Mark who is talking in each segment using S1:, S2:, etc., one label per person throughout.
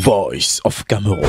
S1: Voice of Cameroun,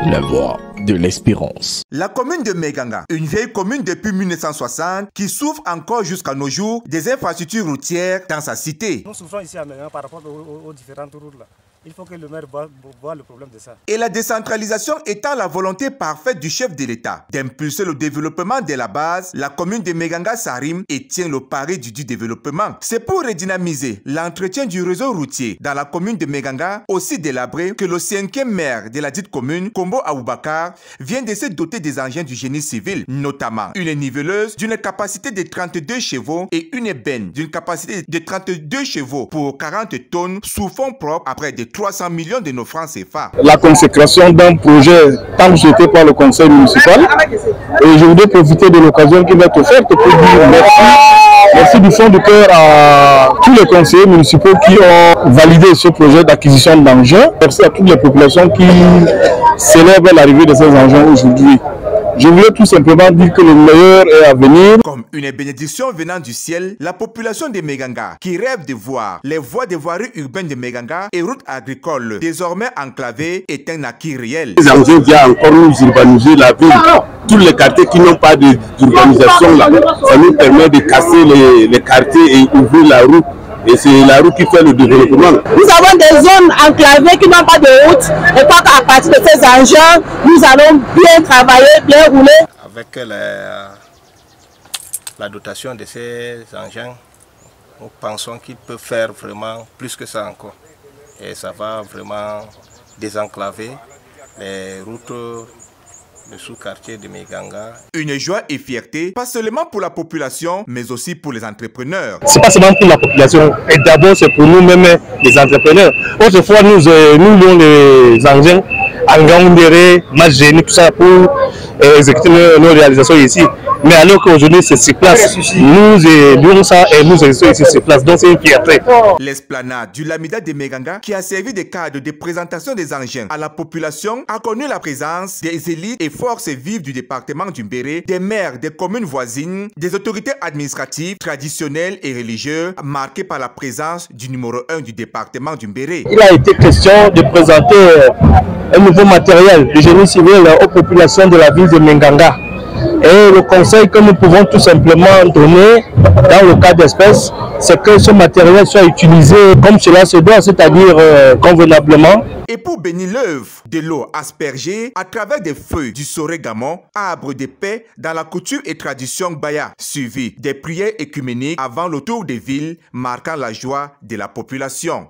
S1: la voix de l'espérance.
S2: La commune de Meganga, une vieille commune depuis 1960 qui souffre encore jusqu'à nos jours des infrastructures routières dans sa cité.
S3: Nous souffrons ici à Meganga par rapport aux différentes routes là. Il faut que le maire voit le problème de ça.
S2: Et la décentralisation étant la volonté parfaite du chef de l'État d'impulser le développement de la base, la commune de Meganga s'arrime et tient le pari du développement. C'est pour redynamiser l'entretien du réseau routier dans la commune de Meganga, aussi délabré, que le 5e maire de la dite commune, Kombo Aboubakar, vient de se doter des engins du génie civil, notamment une niveleuse d'une capacité de 32 chevaux et une benne d'une capacité de 32 chevaux pour 40 tonnes sous fonds propres après des 300 millions de nos francs CFA.
S4: La consécration d'un projet tant souhaité par le conseil municipal. Et je voudrais profiter de l'occasion qui m'est offerte pour dire merci. Merci du fond du cœur à tous les conseillers municipaux qui ont validé ce projet d'acquisition d'engins. Merci à toutes les populations qui célèbrent l'arrivée de ces engins aujourd'hui. Je voulais tout simplement dire que le meilleur est à venir.
S2: Comme une bénédiction venant du ciel, la population de Meganga, qui rêve de voir les voies de voirie urbaine de Meganga et routes agricoles désormais enclavées, est un acquis réel.
S4: Les engins viennent encore nous urbaniser la ville. Tous les quartiers qui n'ont pas d'urbanisation là, ça nous permet de casser les quartiers et ouvrir la route. Et c'est la route qui fait le développement.
S5: Nous avons des zones enclavées qui n'ont pas de route. Et pas qu'à partir de ces engins, nous allons bien travailler, bien rouler.
S3: Avec la dotation de ces engins, nous pensons qu'ils peuvent faire vraiment plus que ça encore. Et ça va vraiment désenclaver les routes le sous-quartier de Meganga.
S2: Une joie et fierté, pas seulement pour la population, mais aussi pour les entrepreneurs.
S4: C'est pas seulement pour la population, et d'abord c'est pour nous-mêmes, les entrepreneurs. Autrefois, nous louons les engins en Gaoundéré, Magénie, tout ça pour exécuter nos réalisations ici. Mais alors qu'aujourd'hui c'est sur place, nous louons ça et nous exécutons ici sur place. Donc c'est une fierté.
S2: L'esplanade du Lamida de Meganga, qui a servi de cadre de présentation des engins à la population, a connu la présence des élites et forces vives du département du Mbéré, des maires des communes voisines, des autorités administratives, traditionnelles et religieuses, marquées par la présence du numéro 1 du département du Mbéré.
S4: Il a été question de présenter un nouveau matériel de génie civil aux populations de la ville de Meganga. Et le conseil que nous pouvons tout simplement donner dans le cas d'espèce, c'est que ce matériel soit utilisé comme cela se doit, c'est-à-dire convenablement.
S2: Et pour bénir l'œuvre, de l'eau aspergée à travers des feuilles du sorégamon, arbre de paix dans la coutume et tradition baya, suivi des prières écuméniques avant le tour des villes, marquant la joie de la population.